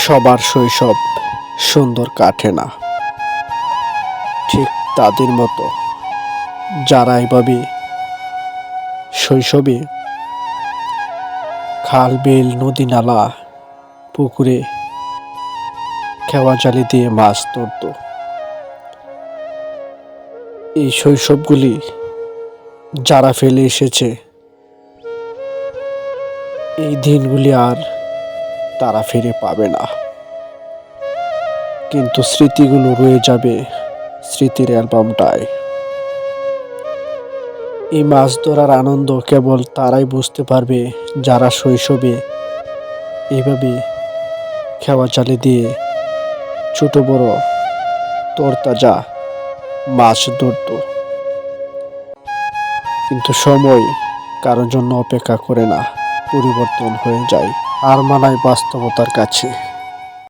সবার শৈশব সুন্দর কাটে না, ঠিক তাদের মতো যারা এভাবে শৈশবে খাল বিল নদী নালা পুকুরে খেওয়া জালি দিয়ে মাছ ধরত। এই শৈশবগুলি যারা ফেলে এসেছে, এই দিনগুলি আর তারা ফিরে পাবে না, কিন্তু স্মৃতিগুলো রয়ে যাবে স্মৃতির অ্যালবামটায়। এই মাছ ধরার আনন্দ কেবল তারাই বুঝতে পারবে যারা শৈশবে এইভাবে খেওয়া জালে দিয়ে ছোট বড় তরতাজা মাছ ধরত। কিন্তু সময় কারোর জন্য অপেক্ষা করে না, পরিবর্তন হয়ে যায় আর মানায় বাস্তবতার কাছে।